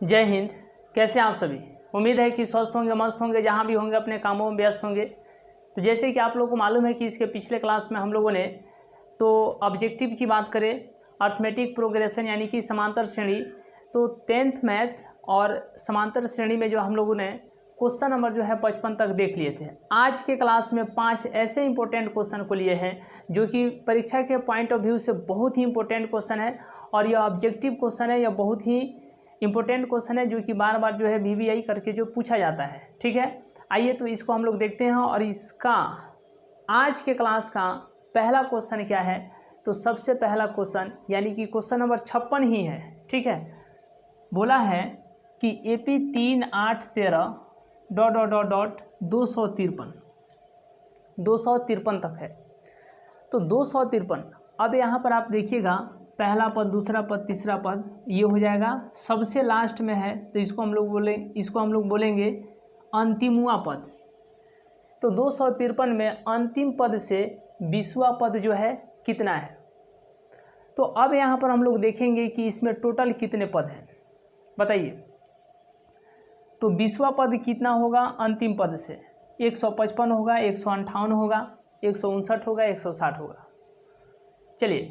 जय हिंद। कैसे हैं आप सभी? उम्मीद है कि स्वस्थ होंगे, मस्त होंगे, जहाँ भी होंगे अपने कामों में व्यस्त होंगे। तो जैसे कि आप लोगों को मालूम है कि इसके पिछले क्लास में हम लोगों ने तो ऑब्जेक्टिव की बात करें, अर्थमेटिक प्रोग्रेशन यानी कि समांतर श्रेणी, तो 10th मैथ और समांतर श्रेणी में जो हम लोगों ने क्वेश्चन नंबर जो है 55 तक देख लिए थे। आज के क्लास में 5 ऐसे इंपॉर्टेंट क्वेश्चन को लिए हैं जो कि परीक्षा के पॉइंट ऑफ व्यू से बहुत ही इंपॉर्टेंट क्वेश्चन है और यह ऑब्जेक्टिव क्वेश्चन है, यह बहुत ही इंपॉर्टेंट क्वेश्चन है जो कि बार बार जो है VVI करके जो पूछा जाता है। ठीक है, आइए तो इसको हम लोग देखते हैं। और इसका आज के क्लास का पहला क्वेश्चन क्या है, तो सबसे पहला क्वेश्चन यानी कि क्वेश्चन नंबर 56 ही है। ठीक है, बोला है कि AP 3 8 13 ... 253 तक है। तो 253, अब यहाँ पर आप देखिएगा पहला पद, दूसरा पद, तीसरा पद ये हो जाएगा, सबसे लास्ट में है तो इसको हम लोग बोलेंगे अंतिमवा पद। तो 253 में अंतिम पद से 20वां पद जो है कितना है। तो अब यहाँ पर हम लोग देखेंगे कि इसमें टोटल कितने पद हैं, बताइए। तो 20वां पद कितना होगा अंतिम पद से? 155 होगा, 158 होगा, 159 होगा, 160 होगा। चलिए,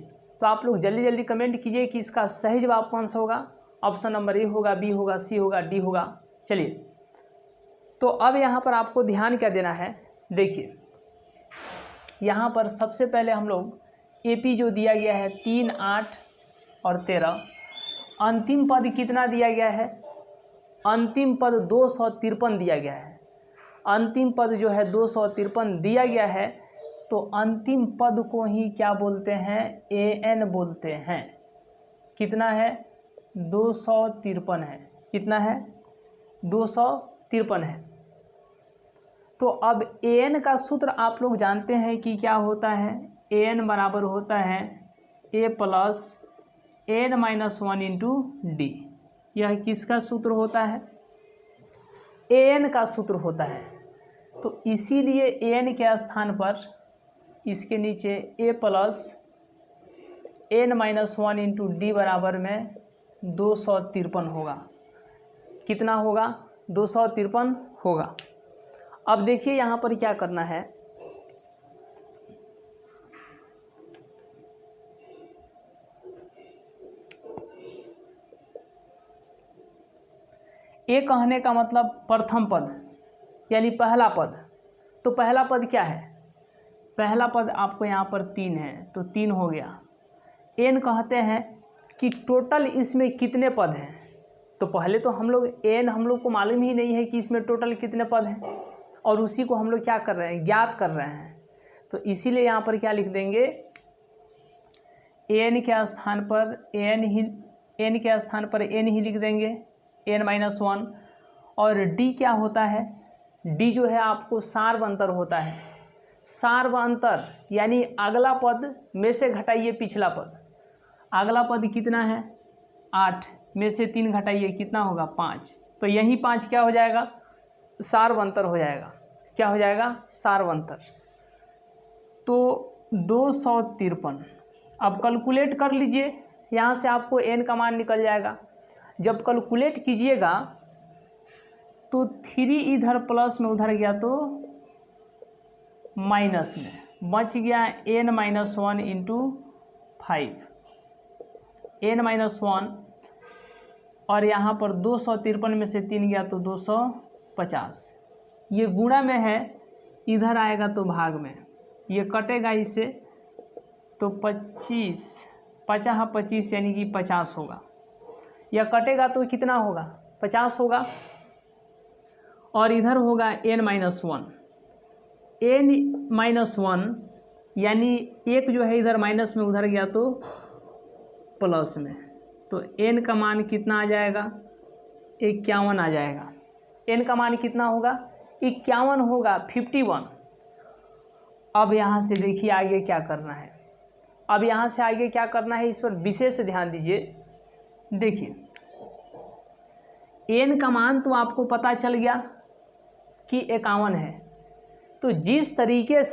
तो आप लोग जल्दी जल्दी कमेंट कीजिए कि इसका सही जवाब कौन सा होगा। ऑप्शन नंबर ए होगा, बी होगा, सी होगा, डी होगा। चलिए, तो अब यहाँ पर आपको ध्यान क्या देना है, देखिए यहाँ पर सबसे पहले हम लोग AP जो दिया गया है 3 8 और 13, अंतिम पद कितना दिया गया है? अंतिम पद 253 दिया गया है। अंतिम पद जो है 253 दिया गया है, तो अंतिम पद को ही क्या बोलते हैं? AN बोलते हैं। कितना है? 253 है। कितना है? 253 है। तो अब AN का सूत्र आप लोग जानते हैं कि क्या होता है। AN बराबर होता है A plus N minus 1 into D। यह किसका सूत्र होता है? AN का सूत्र होता है। तो इसीलिए AN के स्थान पर इसके नीचे A plus N minus 1 into D बराबर में 253 होगा। कितना होगा? 253 होगा। अब देखिए यहाँ पर क्या करना है, ए कहने का मतलब प्रथम पद यानी पहला पद। तो पहला पद क्या है? पहला पद आपको यहाँ पर 3 है, तो 3 हो गया। एन कहते हैं कि टोटल इसमें कितने पद हैं। तो पहले तो हम लोग को मालूम ही नहीं है कि इसमें टोटल कितने पद हैं, और उसी को हम लोग क्या कर रहे हैं? ज्ञात कर रहे हैं। तो इसीलिए यहाँ पर क्या लिख देंगे? एन के स्थान पर एन ही लिख देंगे, N माइनस 1। और D क्या होता है? D जो है आपको सार्वअंतर होता है। सार्वअंतर यानी अगला पद में से घटाइए पिछला पद। अगला पद कितना है? 8 में से 3 घटाइए, कितना होगा? 5। तो यही 5 क्या हो जाएगा? सार्वअंतर हो जाएगा। क्या हो जाएगा? सार्वअंतर। तो 253 अब कैलकुलेट कर लीजिए, यहाँ से आपको N का मान निकल जाएगा। जब कैलकुलेट कीजिएगा तो 3 इधर प्लस में उधर गया तो माइनस में बच गया N minus 1 into 5, N minus 1। और यहाँ पर 253 में से 3 गया तो 250। ये गुणा में है, इधर आएगा तो भाग में, ये कटेगा इससे तो 25 25 यानी कि 50 होगा। यह कटेगा तो कितना होगा? 50 होगा। और इधर होगा N माइनस 1, N माइनस 1 यानी एक जो है इधर माइनस में उधर गया तो प्लस में, तो N का मान कितना आ जाएगा? 51 आ जाएगा। N का मान कितना होगा? 51 होगा, 51। अब यहाँ से देखिए आगे क्या करना है। अब यहाँ से आगे क्या करना है, इस पर विशेष ध्यान दीजिए। देखिए N का मान तो आपको पता चल गया कि 51 है। तो जिस तरीके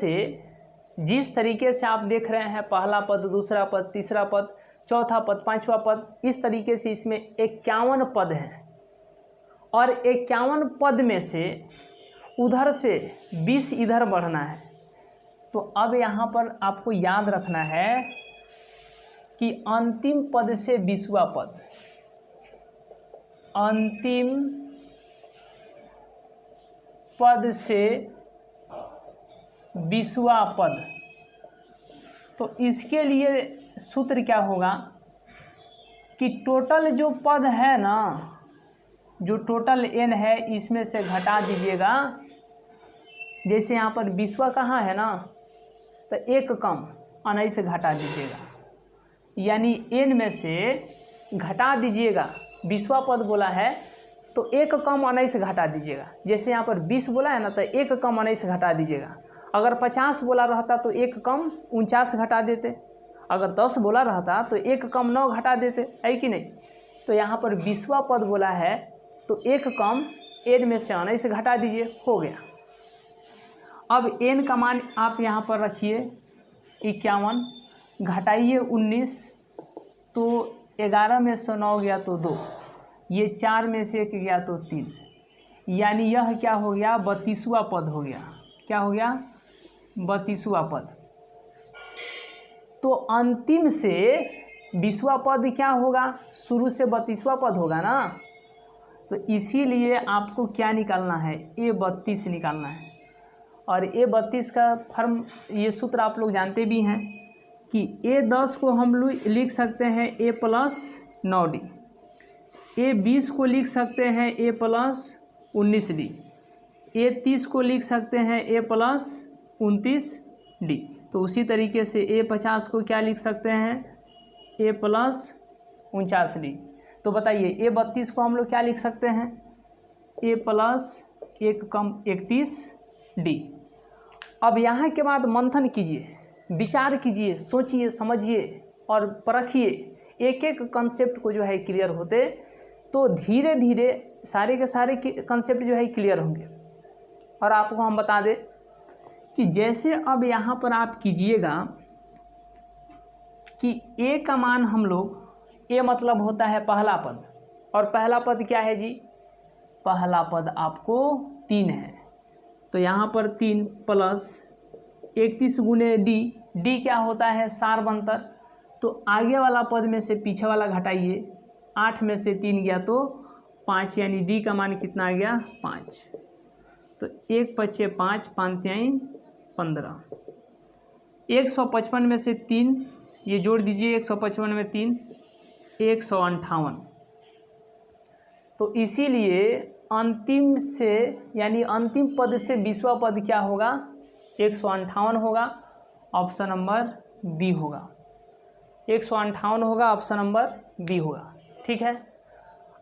से आप देख रहे हैं, पहला पद, दूसरा पद, तीसरा पद, चौथा पद, पांचवा पद, इस तरीके से इसमें 51 पद हैं। और 51 पद में से उधर से 20 इधर बढ़ना है। तो अब यहाँ पर आपको याद रखना है कि अंतिम पद से 20वां पद, अंतिम पद से 20वां पद, तो इसके लिए सूत्र क्या होगा कि टोटल जो पद है ना, जो टोटल n है इसमें से घटा दीजिएगा। जैसे यहाँ पर 20वां कहाँ है ना, तो एक कम अनाई से घटा दीजिएगा, यानी n में से घटा दीजिएगा। 20वां पद बोला है तो एक कम अनाई से घटा दीजिएगा। जैसे यहाँ पर 20 बोला है ना, तो एक कम अनाई से घटा दीजिएगा। अगर 50 बोला रहता तो एक कम 49 घटा देते, अगर 10 बोला रहता तो एक कम 9 घटा देते, है कि नहीं। तो यहाँ पर 20वां पद बोला है तो एक कम n में से अनाई से घटा दीजिए, हो गया। अब n का मान आप यहाँ पर रखिए 51, घटाइए 19, तो 11 में से 9 गया तो 2, ये 4 में से 1 गया तो 3, यानी यह क्या हो गया, 32वां पद हो गया। क्या हो गया, 32वां पद। तो अंतिम से 20वां पद क्या होगा, शुरू से 32वां पद होगा ना। तो इसीलिए आपको क्या निकालना है, A32 निकालना है। और A32 का फॉर्म, ये सूत्र आप लोग जानते भी हैं कि A10 को हम लोग लिख सकते हैं A+9D, A20 को लिख सकते हैं A+19D, A30 को लिख सकते हैं A+29D। तो उसी तरीके से A50 को क्या लिख सकते हैं, A+49D। तो बताइए A32 को हम लोग क्या लिख सकते हैं, A+1=31D। अब यहाँ के बाद मंथन कीजिए, विचार कीजिए, सोचिए, समझिए और परखिए। एक एक कंसेप्ट को जो है क्लियर होते तो धीरे धीरे सारे के सारे कंसेप्ट जो है क्लियर होंगे। और आपको हम बता दें कि जैसे अब यहाँ पर आप कीजिएगा कि A का मान हम लोग, A मतलब होता है पहला पद, और पहला पद क्या है जी, पहला पद आपको 3 है। तो यहाँ पर 3 प्लस 31 गुने D, D क्या होता है, सारबंतर। तो आगे वाला पद में से पीछे वाला घटाइए, 8 में से 3 गया तो 5, यानी D का मान कितना आ गया, 5। तो 1 5 5, 5 3 15, 155 में से 3 ये जोड़ दीजिए, 155 में 3 158। तो इसीलिए अंतिम से, यानी अंतिम पद से 20वां पद क्या होगा, 158 होगा। ऑप्शन नंबर बी होगा, 158 होगा, ऑप्शन नंबर बी होगा। ठीक है,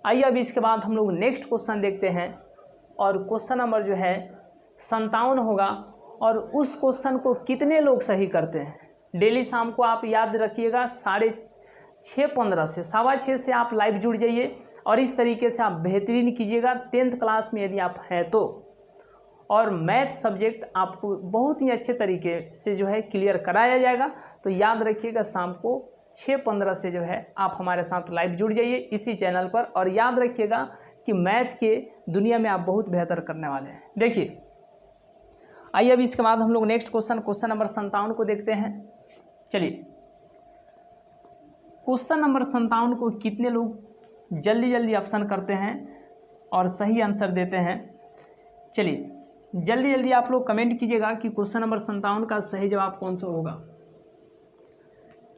आइए अब इसके बाद हम लोग नेक्स्ट क्वेश्चन देखते हैं। और क्वेश्चन नंबर जो है 57 होगा। और उस क्वेश्चन को कितने लोग सही करते हैं, डेली शाम को आप याद रखिएगा 6:15 से 6:15 से आप लाइव जुड़ जाइए और इस तरीके से आप बेहतरीन कीजिएगा 10th क्लास में यदि आप हैं तो। और मैथ सब्जेक्ट आपको बहुत ही अच्छे तरीके से जो है क्लियर कराया जाएगा। तो याद रखिएगा शाम को 6:15 से जो है आप हमारे साथ लाइव जुड़ जाइए इसी चैनल पर। और याद रखिएगा कि मैथ के दुनिया में आप बहुत बेहतर करने वाले हैं। देखिए, आइए अब इसके बाद हम लोग नेक्स्ट क्वेश्चन नंबर 57 को देखते हैं। चलिए, क्वेश्चन नंबर 57 को कितने लोग जल्दी जल्दी ऑप्शन करते हैं और सही आंसर देते हैं। चलिए, जल्दी जल्दी आप लोग कमेंट कीजिएगा कि क्वेश्चन नंबर 57 का सही जवाब कौन सा होगा।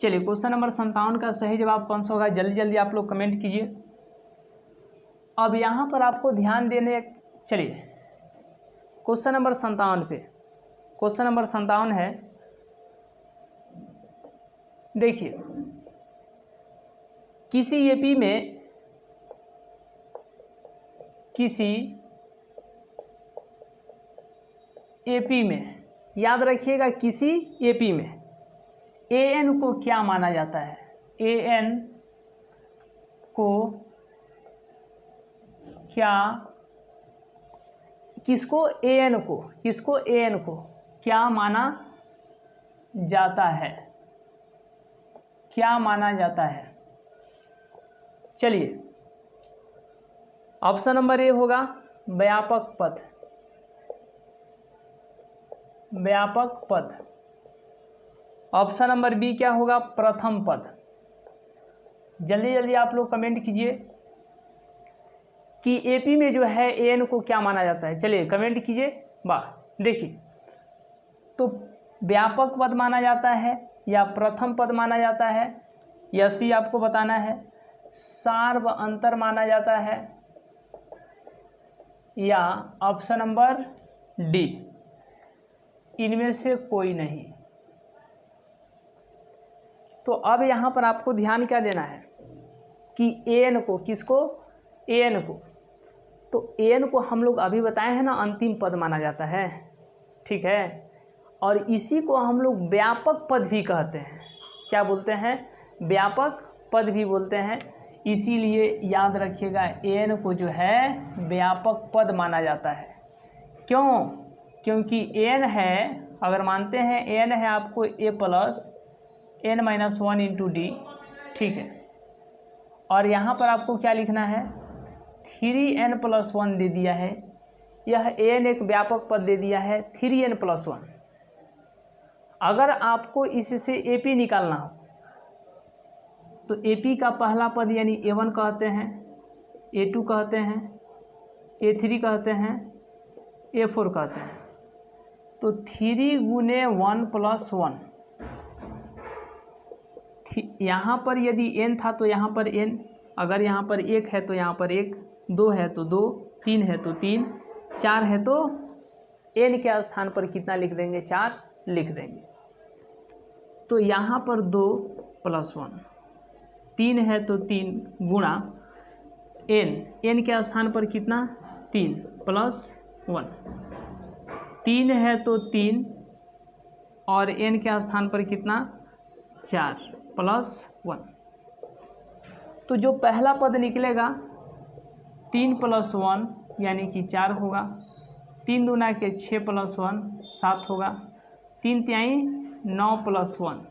चलिए, क्वेश्चन नंबर 57 का सही जवाब कौन सा होगा, जल्दी जल्दी आप लोग कमेंट कीजिए। अब यहाँ पर आपको ध्यान देने, चलिए क्वेश्चन नंबर 57 पे, क्वेश्चन नंबर 57 है, देखिए किसी एपी में याद रखिएगा, किसी एपी में एन को क्या माना जाता है, एन को क्या, किसको एन को क्या माना जाता है, क्या माना जाता है। चलिए, ऑप्शन नंबर ए होगा व्यापक पद, व्यापक पद। ऑप्शन नंबर बी क्या होगा, प्रथम पद। जल्दी जल्दी आप लोग कमेंट कीजिए कि एपी में जो है एन को क्या माना जाता है। चलिए कमेंट कीजिए। वाह, देखिए तो व्यापक पद माना जाता है या प्रथम पद माना जाता है, या सी आपको बताना है। सार्व अंतर माना जाता है या ऑप्शन नंबर डी, इनमें से कोई नहीं। तो अब यहाँ पर आपको ध्यान क्या देना है कि एन को, किसको, एन को, तो एन को हम लोग अभी बताए हैं ना अंतिम पद माना जाता है, ठीक है। और इसी को हम लोग व्यापक पद भी कहते हैं। क्या बोलते हैं, व्यापक पद भी बोलते हैं। इसीलिए याद रखिएगा एन को जो है व्यापक पद माना जाता है। क्यों, क्योंकि एन है, अगर मानते हैं एन है आपको a plus n minus one into d, ठीक है। और यहाँ पर आपको क्या लिखना है, 3n+1 दे दिया है। यह एन एक व्यापक पद दे दिया है 3n+1। अगर आपको इससे एपी निकालना हो तो एपी का पहला पद यानी a1 कहते हैं, a2 कहते हैं, a3 कहते हैं, a4 कहते हैं। तो 3 गुने 1+1, यहाँ पर यदि n था तो यहाँ पर n, अगर यहाँ पर 1 है तो यहाँ पर 1, 2 है तो 2, 3 है तो 3, 4 है तो n के स्थान पर कितना लिख देंगे, 4 लिख देंगे। तो यहाँ पर 2+1, 3 है तो 3 गुणा n के स्थान पर कितना, 3 + 1, 3 है तो 3 और n के स्थान पर कितना, 4 + 1। तो जो पहला पद निकलेगा 3 + 1 यानी कि 4 होगा। 3 दूना के 6 + 1 7 होगा। 3 तिहाई 9 + 1।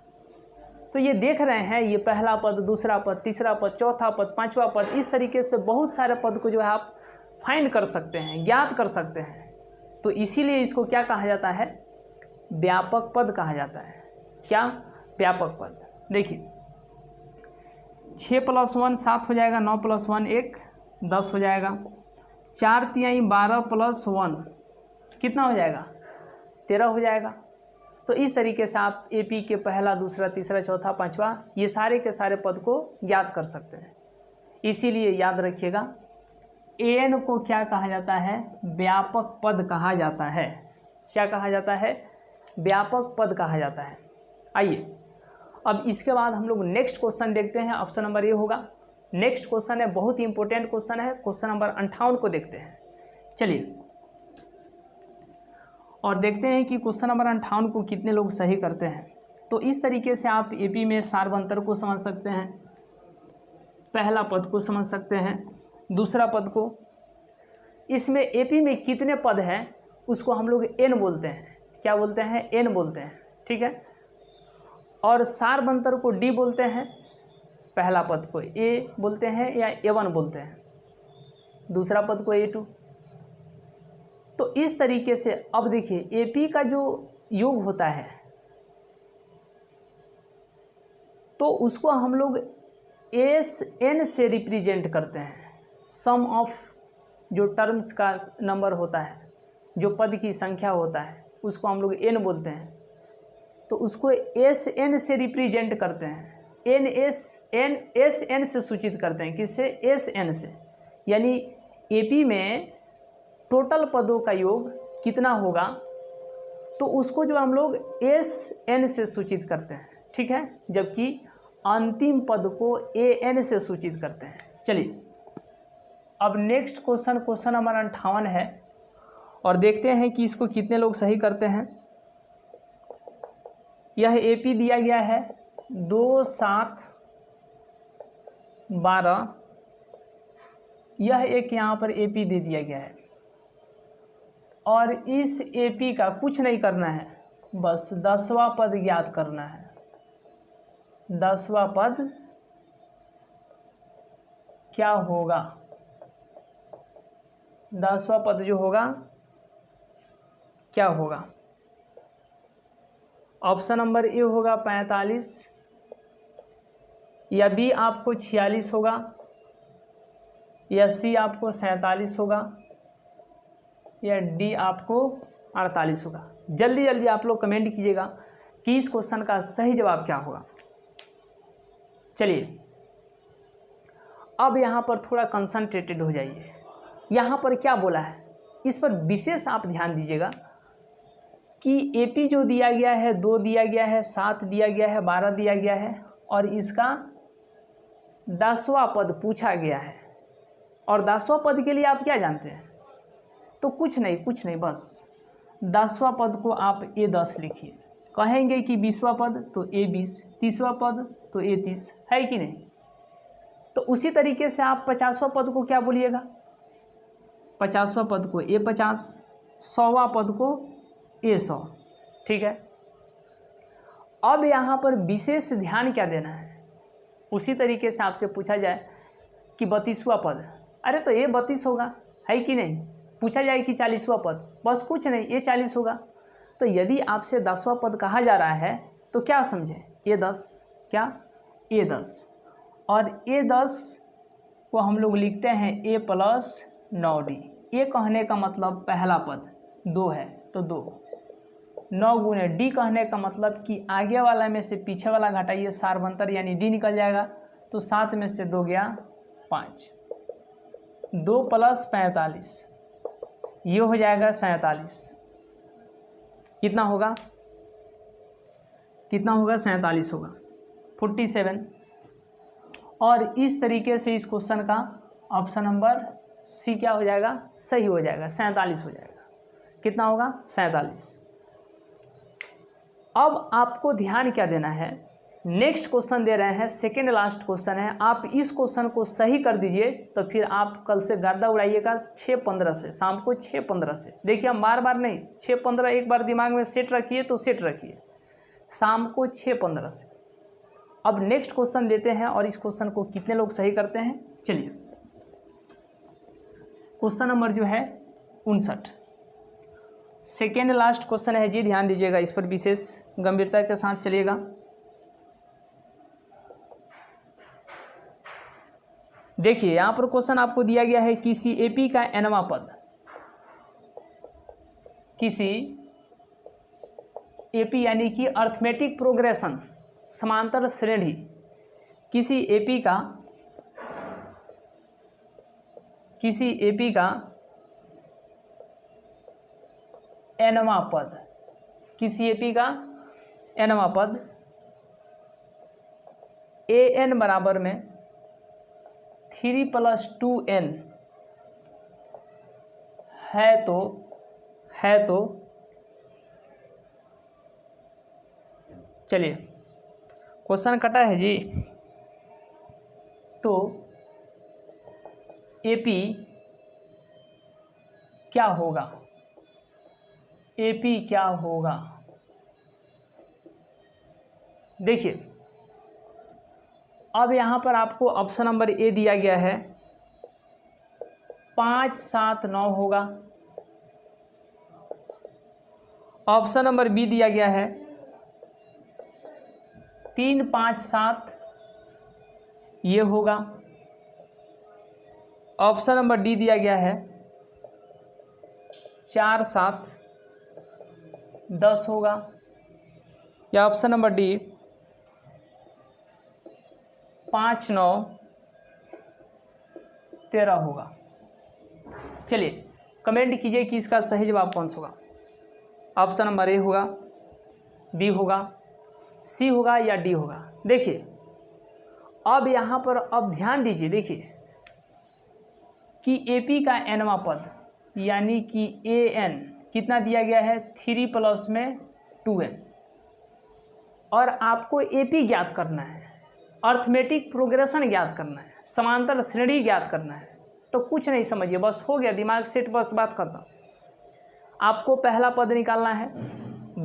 तो ये देख रहे हैं, ये पहला पद, दूसरा पद, तीसरा पद, चौथा पद, पांचवा पद, इस तरीके से बहुत सारे पद को जो है आप फाइंड कर सकते हैं, ज्ञात कर सकते हैं। तो इसीलिए इसको क्या कहा जाता है, व्यापक पद कहा जाता है। क्या, व्यापक पद। देखिए 6 + 1 7 हो जाएगा, 9 + 1 1 10 हो जाएगा। 4 तिहाई 12 + 1 कितना हो जाएगा, 13 हो जाएगा। तो इस तरीके से आप एपी के पहला, दूसरा, तीसरा, चौथा, पांचवा, ये सारे के सारे पद को ज्ञात कर सकते हैं। इसीलिए याद रखिएगा एन को क्या कहा जाता है, व्यापक पद कहा जाता है। क्या कहा जाता है, व्यापक पद कहा जाता है। आइए अब इसके बाद हम लोग नेक्स्ट क्वेश्चन देखते हैं। ऑप्शन नंबर ए होगा। नेक्स्ट क्वेश्चन है, बहुत ही इंपॉर्टेंट क्वेश्चन है, क्वेश्चन नंबर 58 को देखते हैं। चलिए और देखते हैं कि क्वेश्चन नंबर 58 को कितने लोग सही करते हैं। तो इस तरीके से आप एपी में सार्व अंतर को समझ सकते हैं, पहला पद को समझ सकते हैं, दूसरा पद को। इसमें एपी में कितने पद हैं उसको हम लोग एन बोलते हैं। क्या बोलते हैं, एन बोलते हैं, ठीक है। और सार्व अंतर को डी बोलते हैं, पहला पद को ए बोलते हैं या a1 बोलते हैं, दूसरा पद को a2। तो इस तरीके से अब देखिए एपी का जो योग होता है तो उसको हम लोग एन से रिप्रेजेंट करते हैं। सम ऑफ जो टर्म्स का नंबर होता है, जो पद की संख्या होता है, उसको हम लोग एन बोलते हैं। तो उसको एन से रिप्रेजेंट करते हैं, एन से सूचित करते हैं। किससे, एन से। यानी एपी में टोटल पदों का योग कितना होगा तो उसको जो हम लोग एन से सूचित करते हैं, ठीक है। जबकि अंतिम पद को एन से सूचित करते हैं। चलिए अब नेक्स्ट क्वेश्चन, क्वेश्चन नंबर 58 है और देखते हैं कि इसको कितने लोग सही करते हैं। यह एपी दिया गया है 2 7 12, यह एक यहाँ पर एपी दे दिया गया है और इस एपी का कुछ नहीं करना है, बस 10वां पद ज्ञात करना है। 10वां पद क्या होगा, 10वां पद जो होगा क्या होगा? ऑप्शन नंबर ए होगा 45, या बी आपको 46 होगा, या सी आपको 47 होगा, या डी आपको 48 होगा। जल्दी जल्दी आप लोग कमेंट कीजिएगा कि इस क्वेश्चन का सही जवाब क्या होगा। चलिए अब यहाँ पर थोड़ा कंसंट्रेटेड हो जाइए। यहाँ पर क्या बोला है इस पर विशेष आप ध्यान दीजिएगा कि एपी जो दिया गया है 2 दिया गया है, 7 दिया गया है, 12 दिया गया है और इसका 10वां पद पूछा गया है। और 10वां पद के लिए आप क्या जानते हैं? तो कुछ नहीं, बस 10वां पद को आप A10 लिखिए। कहेंगे कि 20वां पद तो A20, 30वां पद तो A30, है कि नहीं? तो उसी तरीके से आप 50वां पद को क्या बोलिएगा? 50वां पद को A50, 100वां पद को A100, ठीक है। अब यहाँ पर विशेष ध्यान क्या देना है? उसी तरीके से आपसे पूछा जाए कि 32वां पद, अरे तो A32 होगा, है कि नहीं? पूछा जाए कि 40वां पद, बस कुछ नहीं, A40 होगा। तो यदि आपसे 10वां पद कहा जा रहा है तो क्या समझें? A10, क्या A10, और A10 को हम लोग लिखते हैं A+9D। ए कहने का मतलब पहला पद 2 है तो 2, 9 गुने डी कहने का मतलब कि आगे वाला में से पीछे वाला घटाइए, सार्वंतर यानी डी निकल जाएगा, तो 7 में से 2 गया 5, 2 + 45, ये हो जाएगा 47। कितना होगा? 47 होगा, 47। और इस तरीके से इस क्वेश्चन का ऑप्शन नंबर सी क्या हो जाएगा? सही हो जाएगा, 47 हो जाएगा। कितना होगा? 47। अब आपको ध्यान क्या देना है? नेक्स्ट क्वेश्चन दे रहे हैं, सेकेंड लास्ट क्वेश्चन है। आप इस क्वेश्चन को सही कर दीजिए तो फिर आप कल से गर्दा उड़ाइएगा 6:15 से, शाम को 6:15 से। देखिए हम बार बार नहीं, 6:15 एक बार दिमाग में सेट रखिए तो सेट रखिए, शाम को 6:15 से। अब नेक्स्ट क्वेश्चन देते हैं और इस क्वेश्चन को कितने लोग सही करते हैं। चलिए क्वेश्चन नंबर जो है 59, सेकेंड लास्ट क्वेश्चन है जी, ध्यान दीजिएगा, इस पर विशेष गंभीरता के साथ चलिएगा। देखिए यहाँ पर क्वेश्चन आपको दिया गया है, किसी एपी का nवां पद, किसी एपी यानी कि अर्थमेटिक प्रोग्रेशन, समांतर श्रेणी, किसी एपी का nवां पद, किसी एपी का nवां पद an बराबर में 3 + 2n है तो चलिए क्वेश्चन कटा है जी। तो एपी क्या होगा? एपी क्या होगा? देखिए अब यहाँ पर आपको ऑप्शन नंबर ए दिया गया है 5, 7, 9 होगा। ऑप्शन नंबर बी दिया गया है 3, 5, 7, ये होगा। ऑप्शन नंबर डी दिया गया है 4, 7, 10 होगा, या ऑप्शन नंबर डी 5, 9, 13 होगा। चलिए कमेंट कीजिए कि इसका सही जवाब कौन सा होगा। ऑप्शन नंबर ए होगा, बी होगा, सी होगा या डी होगा। देखिए अब यहाँ पर अब ध्यान दीजिए, देखिए कि एपी का nवां पद यानी कि an कितना दिया गया है 3 + 2n, और आपको एपी ज्ञात करना है, अर्थमेटिक प्रोग्रेशन ज्ञात करना है, समांतर श्रेणी ज्ञात करना है। तो कुछ नहीं समझिए, बस हो गया, दिमाग सेट, बस बात खत्म। आपको पहला पद निकालना है,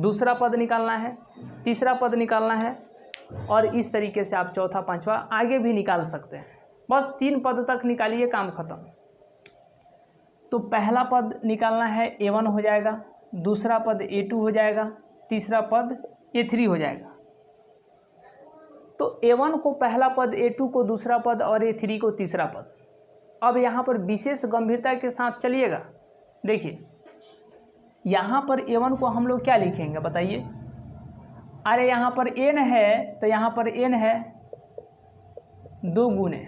दूसरा पद निकालना है, तीसरा पद निकालना है, और इस तरीके से आप चौथा, पांचवा आगे भी निकाल सकते हैं। बस 3 पद तक निकालिए, काम खत्म। तो पहला पद निकालना है A1 हो जाएगा, दूसरा पद A2 हो जाएगा, तीसरा पद A3 हो जाएगा। तो A1 को पहला पद, A2 को दूसरा पद और A3 को तीसरा पद। अब यहाँ पर विशेष गंभीरता के साथ चलिएगा। देखिए यहाँ पर A1 को हम लोग क्या लिखेंगे बताइए। अरे यहाँ पर n है तो यहाँ पर n है 2 गुने,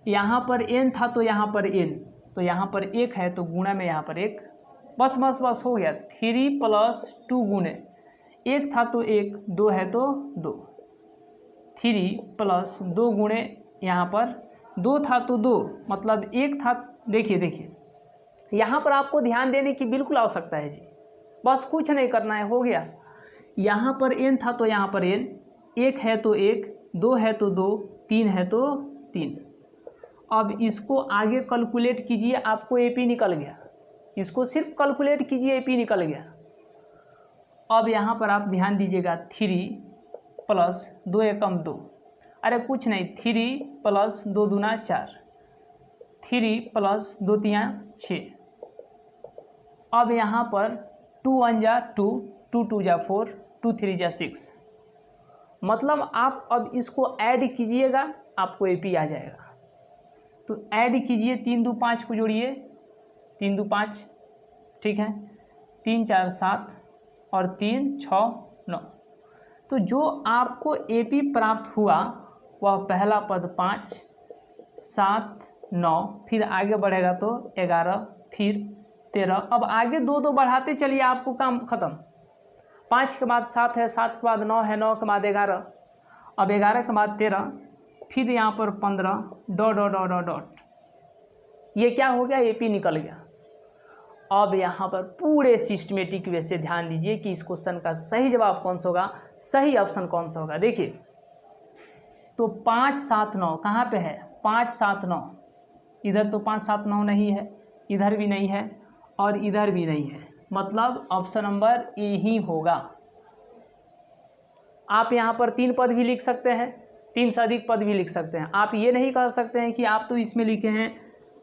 यहाँ पर n था तो यहाँ पर n, तो यहाँ पर 1 है तो गुणा में यहाँ पर 1, बस बस बस हो गया। 3 + 2 गुने 1 था तो 1, 2 है तो 2, 3 + 2 गुणे यहाँ पर 2 था तो 2, मतलब 1 था। देखिए यहाँ पर आपको ध्यान देने की बिल्कुल आवश्यकता है जी, बस कुछ नहीं करना है, हो गया। यहाँ पर n था तो यहाँ पर n, 1 है तो 1, 2 है तो 2, 3 है तो 3। अब इसको आगे कैलकुलेट कीजिए, आपको AP निकल गया। इसको सिर्फ कैलकुलेट कीजिए, AP निकल गया। अब यहाँ पर आप ध्यान दीजिएगा, 3 + 2 एकम 2, अरे कुछ नहीं, 3 + 2 दूना 4, 3 + 2 तिया 6। अब यहाँ पर 2 × 1 = 2, 2 × 2 = 4, 2 × 3 = 6। मतलब आप अब इसको ऐड कीजिएगा, आपको AP आ जाएगा। तो ऐड कीजिए, 3 × 2 = 5 को जोड़िए, 3 × 2 = 5, ठीक है, 3 × 4 = 7 और 3 × 6 = 9। तो जो आपको AP प्राप्त हुआ वह पहला पद 5, 7, 9, फिर आगे बढ़ेगा तो 11, फिर 13। अब आगे 2 बढ़ाते चलिए, आपको काम खत्म। 5 के बाद 7 है, 7 के बाद 9 है, 9 के बाद 11, अब 11 के बाद 13, फिर यहाँ पर 15, dot dot dot dot dot, ये क्या हो गया, AP निकल गया। अब यहाँ पर पूरे सिस्टमेटिक वे से ध्यान दीजिए कि इस क्वेश्चन का सही जवाब कौन सा होगा, सही ऑप्शन कौन सा होगा। देखिए तो 5, 7, 9 कहाँ पे है, 5, 7, 9, इधर तो 5, 7, 9 नहीं है, इधर भी नहीं है और इधर भी नहीं है, मतलब ऑप्शन नंबर ए ही होगा। आप यहाँ पर 3 पद भी लिख सकते हैं, 3 से अधिक पद भी लिख सकते हैं। आप ये नहीं कह सकते हैं कि आप तो इसमें लिखे हैं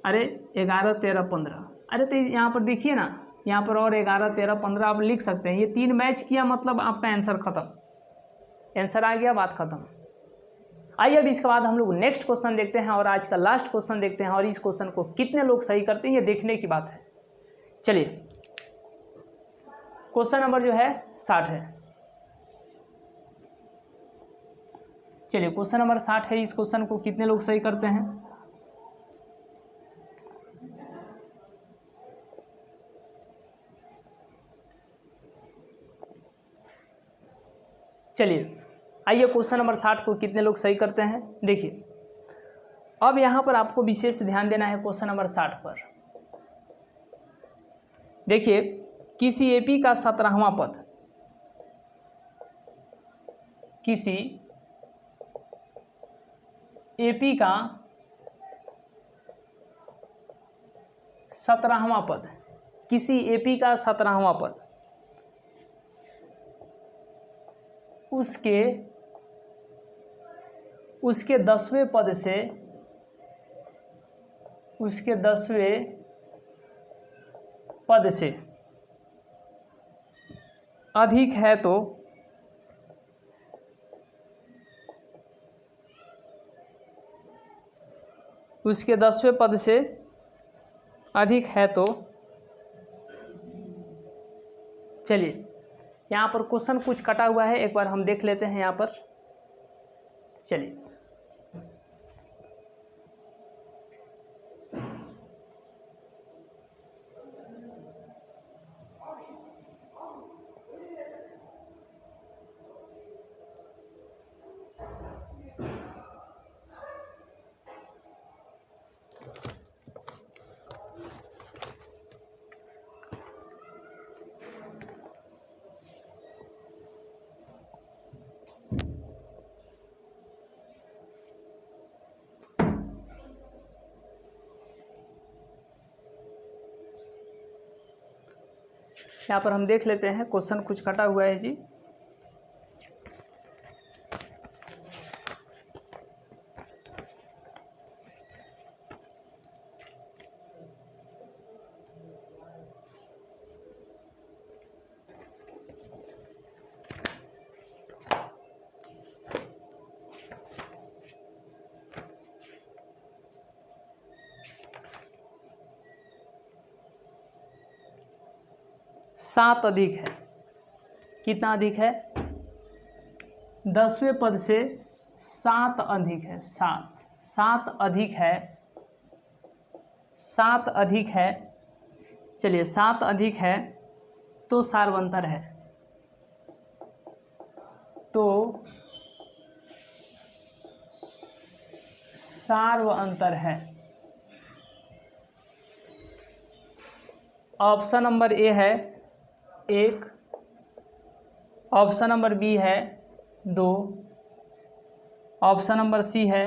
अरे 11, 13, 15, अरे तो यहाँ पर देखिए ना, यहाँ पर और 11, 13, 15 आप लिख सकते हैं। ये 3 मैच किया मतलब आपका आंसर खत्म, आंसर आ गया, बात खत्म। आइए अब इसके बाद हम लोग नेक्स्ट क्वेश्चन देखते हैं और आज का लास्ट क्वेश्चन देखते हैं, और इस क्वेश्चन को कितने लोग सही करते हैं ये देखने की बात है। चलिए क्वेश्चन नंबर जो है 60 है। चलिए क्वेश्चन नंबर 60 है, इस क्वेश्चन को कितने लोग सही करते हैं। चलिए आइए क्वेश्चन नंबर 60 को कितने लोग सही करते हैं। देखिए अब यहाँ पर आपको विशेष ध्यान देना है क्वेश्चन नंबर 60 पर। देखिए किसी AP का 17वां पद, किसी AP का 17वां पद, किसी AP का 17वां पद उसके 10वें पद से, उसके 10वें पद से अधिक है तो उसके 10वें पद से अधिक है तो, चलिए यहाँ पर क्वेश्चन कुछ कटा हुआ है, एक बार हम देख लेते हैं यहाँ पर। चलिए यहाँ पर हम देख लेते हैं, क्वेश्चन कुछ कटा हुआ है जी। 7 अधिक है। कितना अधिक है? 10वें पद से 7 अधिक है। 7 अधिक है। 7 अधिक है। चलिए 7 अधिक है तो सार्वंतर है। तो सार्वअंतर है। ऑप्शन नंबर ए है 1, ऑप्शन नंबर बी है 2, ऑप्शन नंबर सी है